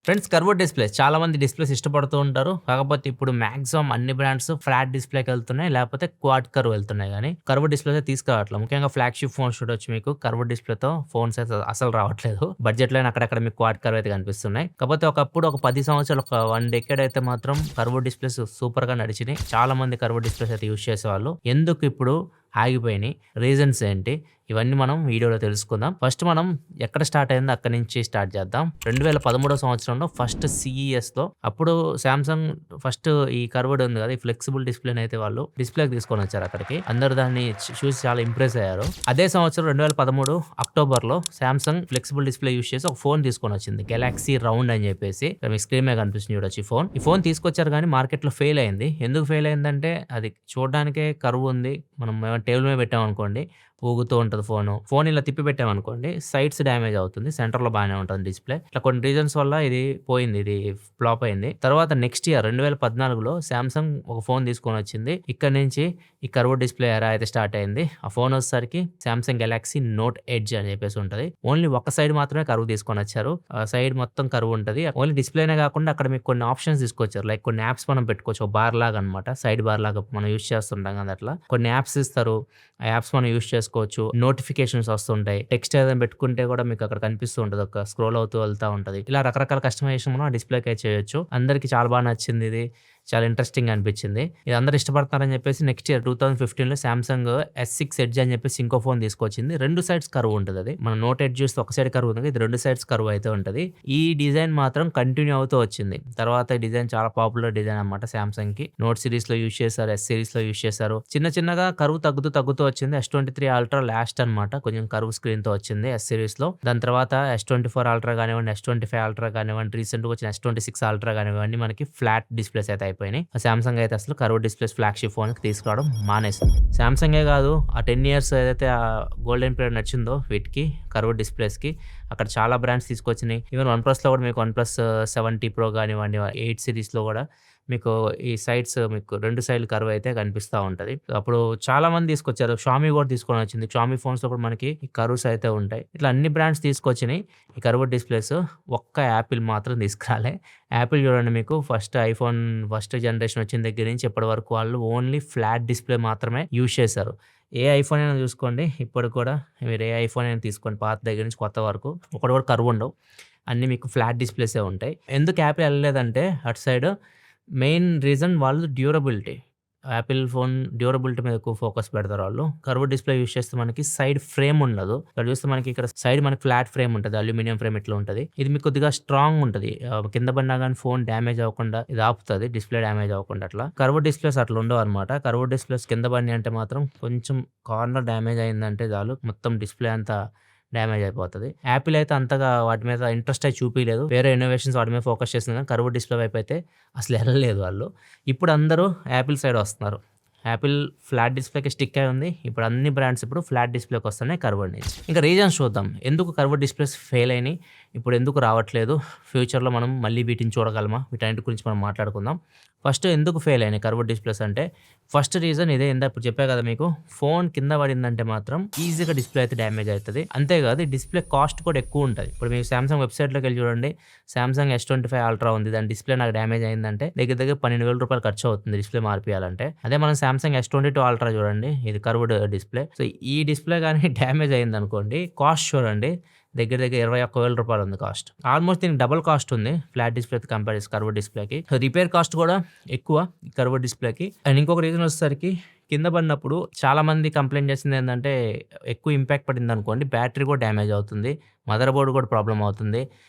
Friends, curved displays చాలా మంది displays ఇష్టపడుతూ ఉంటారు. కాకపోతే ఇప్పుడు మాక్సిమం అన్ని బ్రాండ్స్ ఫ్లాట్ డిస్‌ప్లేకెళ్తున్నాయి. లేకపోతే క్వాడ్ కర్వ్ వెళ్తున్నాయి గానీ, కర్వ్డ్ డిస్‌ప్లేసే తీసుకురావట్లేదు. ముఖ్యంగా ఫ్లాగ్‌షిప్ ఫోన్స్ చూడొచ్చు మీకు. కర్వ్డ్ డిస్‌ప్లేతో ఫోన్స్ అయితే అసలు రావట్లేదు. బడ్జెట్‌లోనే అక్కడక్కడ మీకు క్వాడ్ కర్వ్ అయితే కనిపిస్తున్నాయి. కాకపోతే ఒకప్పుడు ఒక 10 సంవత్సరాలు, ఒక 1 డెకేడ్ అయితే మాత్రం కర్వ్డ్ డిస్‌ప్లేస్ సూపర్‌గా నడిచినాయి. చాలా మంది కర్వ్డ్ డిస్‌ప్లేస్ అయితే యూజ్ చేసేవాళ్ళు. ఎందుకు ఇప్పుడు ఆగిపోయినాయి? రీజన్స్ ఏంటి? ఇవన్నీ మనం వీడియోలో తెలుసుకుందాం. ఫస్ట్ మనం ఎక్కడ స్టార్ట్ అయిందో అక్కడి నుంచి స్టార్ట్ చేద్దాం. 2013 సంవత్సరంలో ఫస్ట్ CESలో అప్పుడు సామ్‌సంగ్ ఫస్ట్ ఈ కర్వ్డ్ ఉంది కదా! ఈ ఫ్లెక్సిబుల్ డిస్‌ప్లేని అయితే వాళ్ళు డిస్‌ప్లేకి తీసుకొనొచ్చారు అక్కడికి. అందరూ దాన్ని చూసి చాలా ఇంప్రెస్ అయ్యారు. అదే సంవత్సరం 2013 అక్టోబర్‌లో సామ్‌సంగ్ ఫ్లెక్సిబుల్ డిస్‌ప్లే యూజ్ చేసి ఒక ఫోన్ తీసుకొనొచ్చింది. గెలాక్సీ రౌండ్ అని చెప్పేసి. మీ స్క్రీన్ మీద కనిపిస్తుంది చూడొచ్చు ఈ ఫోన్. ఈ ఫోన్ తీసుకొచ్చారు కానీ మార్కెట్‌లో ఫెయిల్ అయింది. ఎందుకు ఫెయిల్ అయిందంటే అది చూడడానికే కర్వ్ ఉంది. మనం ఏమైనా టేబుల్ మీద పెట్టామనుకోండి ఊగుతూ ఉంటది ఫోను. ఫోన్ ఇలా తిప్పి పెట్టామనుకోండి సైడ్స్ డ్యామేజ్ అవుతుంది. సెంటర్‌లో బానే ఉంటది డిస్‌ప్లే. ఇట్లా కొన్ని రీజన్స్ వల్ల ఇది పోయింది. ఇది ఫ్లాప్ అయింది. తర్వాత నెక్స్ట్ ఇయర్ 2014లో సామ్‌సంగ్ ఒక ఫోన్ తీసుకొనొచ్చింది. ఇక్కడి నుంచి ఈ కర్వ్డ్ డిస్‌ప్లే ఎరా అయితే స్టార్ట్ అయింది. ఆ ఫోన్ వచ్చేసరికి సామ్‌సంగ్ గెలాక్సీ నోట్ ఎడ్జ్ అని చెప్పేసి ఉంటది. ఓన్లీ ఒక సైడ్ మాత్రమే కర్వ్ తీసుకొనొచ్చారు. సైడ్ మొత్తం కర్వ్ ఉంటది. ఓన్లీ డిస్‌ప్లేనే కాకుండా అక్కడ మీకు కొన్ని ఆప్షన్స్ తీసుకొచ్చారు. లైక్ కొన్ని యాప్స్ మనం పెట్టుకోవచ్చు. ఒక బార్ లాగా అన్నమాట. సైడ్ బార్ లాగా మనం యూజ్ చేస్తుంటాం కదా! అట్లా. కొన్ని యాప్స్ ఇస్తారు. ఆ యాప్స్ మనం యూజ్ చేసుకోవచ్చు. నోటిఫికేషన్స్ వస్తుంటాయి. టెక్స్ట్ ఏదైనా పెట్టుకుంటే కూడా మీకు అక్కడ కనిపిస్తూ ఉంటది. ఒక స్క్రోల్ అవుతూ వెళ్తా ఉంటది. ఇలా రకరకాల కస్టమైజేషన్ మనం ఆ డిస్‌ప్లేకే చేయొచ్చు. అందరికి చాలా బాగా నచ్చింది ఇది. చాలా ఇంట్రెస్టింగ్‌గా అనిపించింది. ఇది అందరూ ఇష్టపడతారని చెప్పేసి నెక్స్ట్ ఇయర్ 2015లో సామ్‌సంగ్ S6 ఎడ్జ్ అని చెప్పేసి ఇంకో ఫోన్ తీసుకొచ్చింది. 2 సైడ్స్ కర్వ్ ఉంటదది. మనం నోట్ ఎడ్జ్ చూస్తే ఒక సైడ్ కర్వ్ ఉంది. ఇది 2 సైడ్స్ కర్వ్ అయితే ఉంటది. ఈ డిజైన్ మాత్రం కంటిన్యూ అవుతూ వచ్చింది. తర్వాత ఈ డిజైన్ చాలా పాపులర్ డిజైన్ అన్నమాట సామ్‌సంగ్‌కి. నోట్ సిరీస్‌లో యూజ్ చేశారు. S సిరీస్‌లో యూజ్ చేశారు. చిన్న చిన్నగా కర్వ్ తగ్గుతూ వచ్చింది. S23 అల్ట్రా లాస్ట్ అన్నమాట. కొంచెం కర్వ్ స్క్రీన్‌తో వచ్చింది S సిరీస్‌లో. దాని తర్వాత S24 అల్ట్రా గానివ్వండి, S25 అల్ట్రా గానివ్వండి, రీసెంట్‌గా వచ్చిన S26 అల్ట్రా గానివ్వండి మనకి ఫ్లాట్ డిస్‌ప్లేస్ అయితే అయిపోయినాయి. సామ్‌సంగ్ అయితే అసలు కర్వ్ డిస్‌ప్లేస్ ఫ్లాగ్‌షిప్ ఫోన్‌కి తీసుకురావడం మానేసింది. సామ్‌సంగే కాదు ఆ 10 ఇయర్స్ ఏదైతే గోల్డెన్ పీరియడ్ నచ్చిందో వీటికి కర్వ్ డిస్‌ప్లేస్‌కి అక్కడ చాలా బ్రాండ్స్ తీసుకొచ్చినాయి. ఈవెన్ వన్‌ప్లస్‌లో కూడా మీకు వన్‌ప్లస్ 70 ప్రో గానివ్వండి, 8 సిరీస్‌లో కూడా మీకు ఈ సైడ్స్ మీకు 2 సైడ్‌లు కర్వ్ అయితే కనిపిస్తా ఉంటది. అప్పుడు చాలా మంది తీసుకొచ్చారు. షామీ కూడా తీసుకొనొచ్చింది. షామీ ఫోన్స్‌లో కూడా మనకి ఈ కర్వ్స్ అయితే ఉంటాయి. ఇట్లా అన్ని బ్రాండ్స్ తీసుకొచ్చినాయి. ఈ కర్వ్డ్ డిస్‌ప్లేస్. ఒక్క యాపిల్ మాత్రం తీసుకురాలే. యాపిల్ చూడండి మీకు ఫస్ట్ ఐఫోన్ ఫస్ట్ జనరేషన్ వచ్చిన దగ్గర నుంచి ఇప్పటి వరకు వాళ్ళు ఓన్లీ ఫ్లాట్ డిస్‌ప్లే మాత్రమే యూజ్ చేశారు. ఏ ఐఫోన్ అయినా చూసుకోండి ఇప్పటికి కూడా మీరు ఏ ఐఫోన్ అయినా తీసుకోండి పాత దగ్గర నుంచి కొత్త వరకు ఒకటి కూడా కర్వ్ ఉండవు. అన్నీ మీకు ఫ్లాట్ డిస్‌ప్లేసే ఉంటాయి. ఎందుకు యాపిల్ ఎళ్ళలేదంటే అటు సైడ్ మెయిన్ రీజన్ వాళ్ళు డ్యూరబిలిటీ. యాపిల్ ఫోన్ డ్యూరబిలిటీ మీద ఎక్కువ ఫోకస్ పెడతారు వాళ్ళు. కర్వ్డ్ డిస్‌ప్లే యూజ్ చేస్తే మనకి సైడ్ ఫ్రేమ్ ఉండదు. ఇక్కడ చూస్తే మనకి ఇక్కడ సైడ్ మనకి ఫ్లాట్ ఫ్రేమ్ ఉంటది. అల్యూమినియం ఫ్రేమ్ ఇట్లా ఉంటది. ఇది మీకు కొద్దిగా స్ట్రాంగ్ ఉంటది. కింద పడినా గాని ఫోన్ డ్యామేజ్ అవ్వకుండా ఇది ఆపుతది. డిస్‌ప్లే డ్యామేజ్ అవ్వకుండా అట్లా. కర్వ్డ్ డిస్‌ప్లేస్ అట్లా ఉండవన్నమాట. కర్వ్డ్ డిస్‌ప్లేస్ కింద పడినాయి అంటే మాత్రం కొంచెం కార్నర్ డ్యామేజ్ అయిందంటే చాలు మొత్తం డిస్‌ప్లే అంతా డ్యామేజ్ అయిపోతది. యాపిల్ అయితే అంతగా వాటి మీద ఇంట్రెస్ట్ అయితే చూపియలేదు. వేరే ఇన్నోవేషన్స్ వాటి మీద ఫోకస్ చేసింది గానీ కర్వ్డ్ డిస్‌ప్లే వైపు అయితే అసలు ఎళ్ళలేదు వాళ్ళు. ఇప్పుడు అందరూ యాపిల్ సైడ్ వస్తున్నారు. యాపిల్ ఫ్లాట్ డిస్‌ప్లేకి స్టిక్ అయి ఉంది. ఇప్పుడు అన్ని బ్రాండ్స్ ఇప్పుడు ఫ్లాట్ డిస్‌ప్లేకి వస్తున్నాయి కర్వ్డ్ నుంచి. ఇంకా రీజన్స్ చూద్దాం. ఎందుకు కర్వ్డ్ డిస్‌ప్లేస్ ఫెయిల్ అయినాయి? ఇప్పుడు ఎందుకు రావట్లేదు? ఫ్యూచర్‌లో మనం మళ్ళీ వీటిని చూడగలమా? వీటన్నిటి గురించి మనం మాట్లాడుకుందాం. ఫస్ట్ ఎందుకు ఫెయిల్ అయినాయి కర్వ్డ్ డిస్‌ప్లేస్ అంటే ఫస్ట్ రీజన్ ఇదే ఇందాక ఇప్పుడు చెప్పా కదా మీకు. ఫోన్ కింద పడిందంటే మాత్రం ఈజీగా డిస్‌ప్లే అయితే డ్యామేజ్ అయితది. అంతేకాదు ఈ డిస్‌ప్లే కాస్ట్ కూడా ఎక్కువుంటది. ఇప్పుడు మీరు సామ్‌సంగ్ వెబ్‌సైట్‌లోకెళ్ళి చూడండి. సామ్‌సంగ్ S25 అల్ట్రా ఉంది. దాని డిస్‌ప్లే నాకు డ్యామేజ్ అయిందంటే దగ్గర దగ్గర రూ. 12,000 ఖర్చు అవుతుంది డిస్‌ప్లే మార్పియాలంటే. అదే మనం సామ్‌సంగ్ S22 అల్ట్రా చూడండి. ఇది కర్వ్డ్ డిస్‌ప్లే. సో, ఈ డిస్‌ప్లే గాని డ్యామేజ్ అయిందనుకోండి కాస్ట్ చూడండి. దగ్గర దగ్గర రూ. 21,000 ఉంది కాస్ట్. ఆల్మోస్ట్ దీనికి డబుల్ కాస్ట్ ఉంది. ఫ్లాట్ డిస్‌ప్లేతో కంపేర్ చేసి కర్వ్డ్ డిస్‌ప్లేకి. రిపేర్ కాస్ట్ కూడా ఎక్కువ కర్వ్డ్ డిస్‌ప్లేకి. అండ్ ఇంకొక రీజన్ వచ్చేసరికి కింద పడినప్పుడు చాలా మంది కంప్లెయింట్ చేసిందేందంటే ఎక్కువ ఇంపాక్ట్ పడిందనుకోండి బ్యాటరీ కూడా డ్యామేజ్ అవుతుంది. మదర్ బోర్డ్ కూడా ప్రాబ్లమ్ అవుతుంది.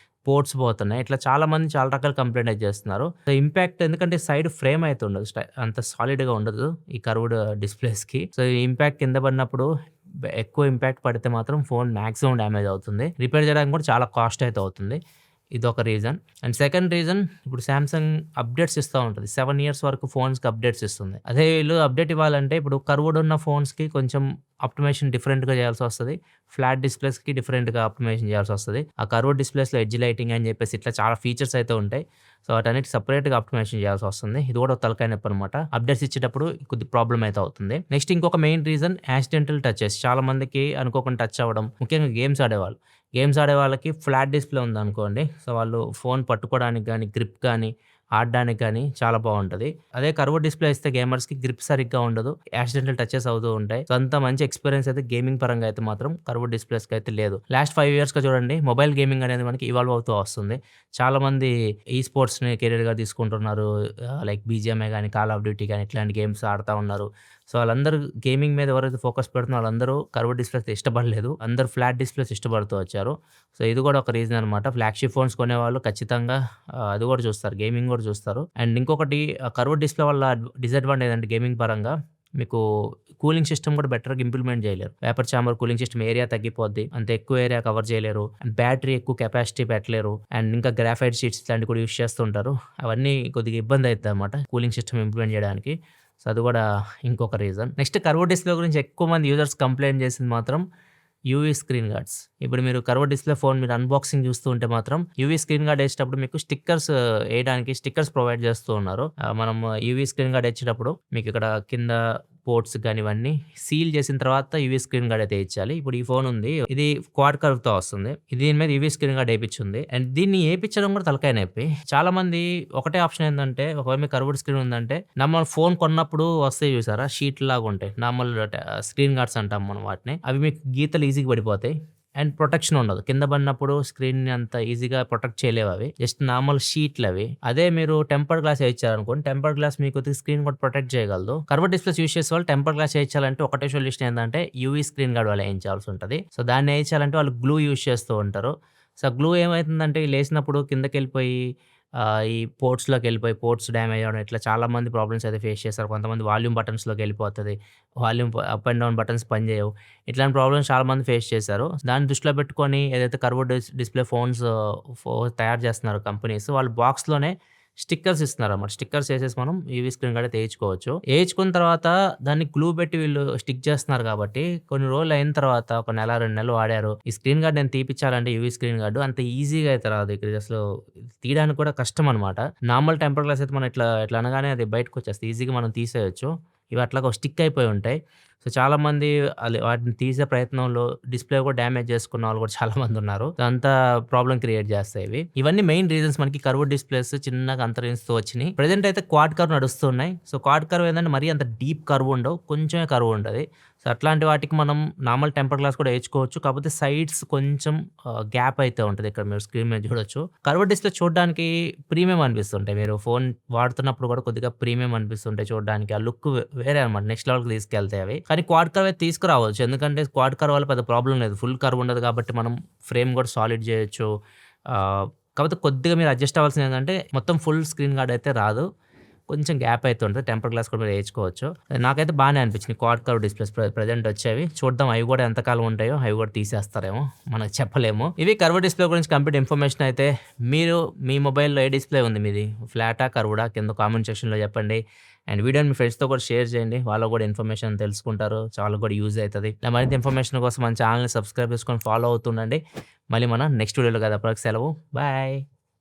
పోర్ట్స్ పోతున్నాయి. ఇట్లా చాలా మంది చాలా రకాల కంప్లెయింట్ అయితే చేస్తున్నారు. సో, ఇంపాక్ట్ ఎందుకంటే సైడ్ ఫ్రేమ్ అయితే ఉండదు. అంత సాలిడ్‌గా ఉండదు ఈ కర్వ్డ్ డిస్‌ప్లేస్‌కి. సో, ఈ ఇంపాక్ట్ కింద పడినప్పుడు ఎక్కువ ఇంపాక్ట్ పడితే మాత్రం ఫోన్ మాక్సిమం డ్యామేజ్ అవుతుంది. రిపేర్ చేయడానికి కూడా చాలా కాస్ట్ అయితే అవుతుంది. ఇదొక రీజన్. అండ్ సెకండ్ రీజన్ ఇప్పుడు సామ్‌సంగ్ అప్డేట్స్ ఇస్తా ఉంటది. 7 ఇయర్స్ వరకు ఫోన్స్‌కి అప్డేట్స్ ఇస్తుంది. అదే వీళ్ళు అప్డేట్ ఇవ్వాలంటే ఇప్పుడు కర్వ్డ్ ఉన్న ఫోన్స్‌కి కొంచెం ఆప్టిమైజేషన్ డిఫరెంట్‌గా చేయాల్సొస్తది. ఫ్లాట్ డిస్‌ప్లేస్‌కి డిఫరెంట్‌గా ఆప్టిమైజేషన్ చేయాల్సొస్తది. ఆ కర్వ్డ్ డిస్‌ప్లేస్‌లో ఎడ్జ్ లైటింగ్ అని చెప్పేసి ఇట్లా చాలా ఫీచర్స్ అయితే ఉంటాయి. సో, వాటన్నిటికి సెపరేట్‌గా ఆప్టిమైజేషన్ చేయాల్సొస్తుంది. ఇది కూడా ఒక తలకాయ నొప్పనమాట. అప్డేట్స్ ఇచ్చేటప్పుడు కొద్దిగా ప్రాబ్లమ్ అయితే అవుతుంది. నెక్స్ట్ ఇంకొక మెయిన్ రీజన్ యాక్సిడెంటల్ టచెస్. చాలా మందికి అనుకోకుండా టచ్ అవ్వడం. ముఖ్యంగా గేమ్స్ ఆడేవాళ్ళు. గేమ్స్ ఆడే వాళ్ళకి ఫ్లాట్ డిస్‌ప్లే ఉందనుకోండి. సో, వాళ్ళు ఫోన్ పట్టుకోవడానికి గానీ, గ్రిప్ గానీ, ఆడడానికి గానీ చాలా బావుంటది. అదే కర్వ్డ్ డిస్‌ప్లే ఇస్తే గేమర్స్‌కి గ్రిప్ సరిగ్గా ఉండదు. యాక్సిడెంటల్ టచెస్ అవుతూ ఉంటాయి. సో, అంత మంచి ఎక్స్‌పీరియన్స్ అయితే గేమింగ్ పరంగా అయితే మాత్రం కర్వ్డ్ డిస్‌ప్లేస్‌కైతే లేదు. లాస్ట్ 5 ఇయర్స్‌గా చూడండి మొబైల్ గేమింగ్ అనేది మనకి ఇవాల్వ్ అవుతూ వస్తుంది. చాలామంది ఈ స్పోర్ట్స్‌ని కెరియర్‌గా తీసుకుంటున్నారు. లైక్ బీజీఎంఐ గానీ, కాల్ ఆఫ్ డ్యూటీ గానీ ఇట్లాంటి గేమ్స్ ఆడుతా ఉన్నారు. సో, వాళ్ళందరూ గేమింగ్ మీద ఎవరైతే ఫోకస్ పెడుతున్నారో వాళ్ళందరూ కర్వ్డ్ డిస్‌ప్లేస్ ఇష్టపడలేదు. అందరూ ఫ్లాట్ డిస్‌ప్లేస్ ఇష్టపడుతూ వచ్చారు. సో, ఇది కూడా ఒక రీజన్ అనమాట. ఫ్లాగ్‌షిప్ ఫోన్స్ కొనేవాళ్ళు ఖచ్చితంగా అది కూడా చూస్తారు. గేమింగ్ కూడా చూస్తారు. అండ్ ఇంకొకటి కర్వ్డ్ డిస్‌ప్లే వల్ల డిసడ్వాంటేజ్ అంటే గేమింగ్ పరంగా మీకు కూలింగ్ సిస్టమ్ కూడా బెటర్‌గా ఇంప్లిమెంట్ చేయలేరు. Vapour chamber cooling system area తగ్గిపోద్ది. అంత ఎక్కువ ఏరియా కవర్ చేయలేరు. అండ్ బ్యాటరీ ఎక్కువ కెపాసిటీ పెట్టలేరు. అండ్ ఇంకా గ్రాఫైట్ షీట్స్ ఇట్లాంటివి కూడా యూజ్ చేస్తుంటారు. అవన్నీ కొద్దిగా ఇబ్బంది అయిద్దనమాట కూలింగ్ సిస్టమ్ ఇంప్లిమెంట్ చేయడానికి. సో, అది కూడా ఇంకొక రీజన్. నెక్స్ట్ కర్వ్డ్ డిస్‌ప్లే గురించి ఎక్కువ మంది యూజర్స్ కంప్లెయింట్ చేసింది మాత్రం యూవీ స్క్రీన్ గార్డ్స్. ఇప్పుడు మీరు కర్వ్డ్ డిస్‌ప్లే ఫోన్ మీరు అన్బాక్సింగ్ చూస్తూ ఉంటే మాత్రం యూవీ స్క్రీన్ గార్డ్ ఏసేటప్పుడు మీకు స్టిక్కర్స్ ఏయడానికి స్టిక్కర్స్ ప్రొవైడ్ చేస్తూ ఉన్నారు. మనం యూవీ స్క్రీన్ గార్డ్ ఏచేటప్పుడు మీకు ఇక్కడ కింద పోర్ట్స్ గాని ఇవన్నీ సీల్ చేసిన తర్వాత యూవీ స్క్రీన్ గార్డ్ అయితే ఏయించాలి. ఇప్పుడు ఈ ఫోన్ ఉంది. ఇది క్వాడ్ కర్వ్‌తో వస్తుంది. దీని మీద యూవీ స్క్రీన్ గార్డ్ ఏపిచ్చుంది. అండ్ దీన్ని ఏపిచ్చడం కూడా తలకాయ నొప్పి. చాలా మంది ఒకటే ఆప్షన్ ఏందంటే ఒకవేళ మీకు కర్వ్డ్ స్క్రీన్ ఉందంటే నార్మల్ ఫోన్ కొన్నప్పుడు వస్తాయి చూసారా షీట్ లాగా ఉంటాయి. నార్మల్ స్క్రీన్ గార్డ్స్ అంటాం మనం వాటిని. అవి మీకు గీతలు ఈజీగా పడిపోతాయి. అండ్ ప్రొటెక్షన్ ఉండదు. కింద పడినప్పుడు స్క్రీన్‌ని అంత ఈజీగా ప్రొటెక్ట్ చేయలేవు అవి. జస్ట్ నార్మల్ షీట్‌లవి. అదే మీరు టెంపర్డ్ గ్లాస్ ఏయించారనుకోండి టెంపర్డ్ గ్లాస్ మీకు స్క్రీన్ కూడా ప్రొటెక్ట్ చేయగలదు. కర్వ్డ్ డిస్‌ప్లేస్ యూజ్ చేసే వాళ్ళు టెంపర్డ్ గ్లాస్ ఏయించాలంటే ఒకటే సొల్యూషన్ ఏందంటే యూవీ స్క్రీన్ గార్డ్ వాళ్ళు ఏయించాల్సి ఉంటది. సో, దాన్ని ఏయించాలంటే వాళ్ళు గ్లూ యూజ్ చేస్తూ ఉంటారు. సో, గ్లూ ఏమైతుందంటే లేసినప్పుడు కిందకెళ్ళిపోయి ఈ పోర్ట్స్‌లోకెళ్ళిపోయి పోర్ట్స్ డ్యామేజ్ అవ్వడం ఇట్లా చాలా మంది ప్రాబ్లమ్స్ అయితే ఫేస్ చేస్తారు. కొంతమంది వాల్యూమ్ బటన్స్‌లోకెళ్ళిపోతది. Volume up and down buttons పనిచేయవు. ఇట్లాంటి ప్రాబ్లమ్స్ చాలా మంది ఫేస్ చేశారు. దాన్ని దృష్టిలో పెట్టుకొని ఏదైతే కర్వ్డ్ డిస్‌ప్లే ఫోన్స్ తయారు చేస్తున్నారో కంపెనీస్ వాళ్ళు బాక్స్‌లోనే స్టిక్కర్స్ ఇస్తున్నారన్నమాట. స్టిక్కర్స్ ఏసేసి మనం యూవీ స్క్రీన్ గార్డ్ అయితే ఏయించుకోవచ్చు. ఏయించుకున్న తర్వాత దాన్ని గ్లూ పెట్టి వీళ్ళు స్టిక్ చేస్తున్నారు కాబట్టి కొన్ని రోజులు అయిన తర్వాత ఒక నెల, 2 నెలలు వాడారు. ఈ స్క్రీన్ గార్డ్ నేను తీపిచ్చాలంటే యూవీ స్క్రీన్ గార్డ్ అంత ఈజీగా అయితే రాదు. ఇక్కడ అసలు తీయడానికి కూడా కష్టం అనమాట. నార్మల్ టెంపర్డ్ గ్లాస్ అయితే మనం ఇట్లా అనగానే అది బయటకొచ్చేస్తది. ఈజీగా మనం తీసేయొచ్చు. ఇవి అట్లాగా స్టిక్ అయిపోయి ఉంటాయి. సో, చాలామంది వాటిని తీసే ప్రయత్నంలో డిస్‌ప్లే కూడా డ్యామేజ్ చేసుకున్న వాళ్ళు కూడా చాలా మందున్నారు. అంతా ప్రాబ్లమ్ క్రియేట్ చేస్తాయి ఇవి. ఇవన్నీ మెయిన్ రీజన్స్ మనకి కర్వ్డ్ డిస్‌ప్లేస్ చిన్నగా అంతరిస్తూ వచ్చినియి. ప్రెజెంట్ అయితే క్వాడ్ కర్వ్ నడుస్తున్నాయి. సో, క్వాడ్ కర్వ్ ఏందంటే మరీ అంత డీప్ కర్వ్ ఉండవు. కొంచెమే కర్వ్ ఉంటది. సో, అట్లాంటి వాటికి మనం నార్మల్ టెంపర్డ్ గ్లాస్ కూడా ఏయించుకోవచ్చు. కాకపోతే సైడ్స్ కొంచెం గ్యాప్ అయితే ఉంటది. ఇక్కడ మీరు స్క్రీన్ మీద చూడొచ్చు. కర్వ్డ్ డిస్‌ప్లే చూడడానికి ప్రీమియం అనిపిస్తుంటాయి. మీరు ఫోన్ వాడుతున్నప్పుడు కూడా కొద్దిగా ప్రీమియం అనిపిస్తుంటాయి చూడడానికి. ఆ లుక్ వేరే అనమాట. నెక్స్ట్ లెవెల్‌కి తీసుకెళ్తాయి అవి. కానీ క్వాడ్ కర్వ్ అయితే తీసుకురావచ్చు. ఎందుకంటే క్వాడ్ కర్వ్ వల్ల పెద్ద ప్రాబ్లమ్ లేదు. ఫుల్ కర్వ్ ఉండదు కాబట్టి మనం ఫ్రేమ్ కూడా సాలిడ్ చేయొచ్చు. కాకపోతే కొద్దిగా మీరు అడ్జస్ట్ అవ్వాల్సింది ఏంటంటే మొత్తం ఫుల్ స్క్రీన్ గార్డ్ అయితే రాదు. కొంచెం గ్యాప్ అయితే ఉంటది. టెంపర్డ్ గ్లాస్ కూడా మీరు ఏయించుకోవచ్చు. నాకైతే బానే అనిపించింది క్వాడ్ కర్వ్ డిస్‌ప్లేస్ ప్రెజెంట్ వచ్చేవి. చూద్దాం అవి కూడా ఎంతకాలం ఉంటాయో, అవి కూడా తీసేస్తారేమో మనకు చెప్పలేము. ఇవి కర్వ్డ్ డిస్‌ప్లే గురించి కంప్లీట్ ఇన్ఫర్మేషన్ అయితే మీరు మీ మొబైల్‌లో ఏ డిస్‌ప్లే ఉంది మీది? ఫ్లాటా? కర్వ్డా? కింద కామెంట్ సెక్షన్‌లో చెప్పండి. అండ్ వీడియోని మీ ఫ్రెండ్స్‌తో కూడా షేర్ చేయండి. వాళ్ళు కూడా ఇన్ఫర్మేషన్ తెలుసుకుంటారు. వాళ్ళకి కూడా యూజ్ అయితది. ఇలా మరింత ఇన్ఫర్మేషన్ కోసం మన ఛానెల్‌ని సబ్స్క్రైబ్ చేసుకొని ఫాలో అవుతుండండి. మళ్ళీ మనం నెక్స్ట్ వీడియోలో కలుద్దాం. అప్పటివరకు సెలవు. బాయ్.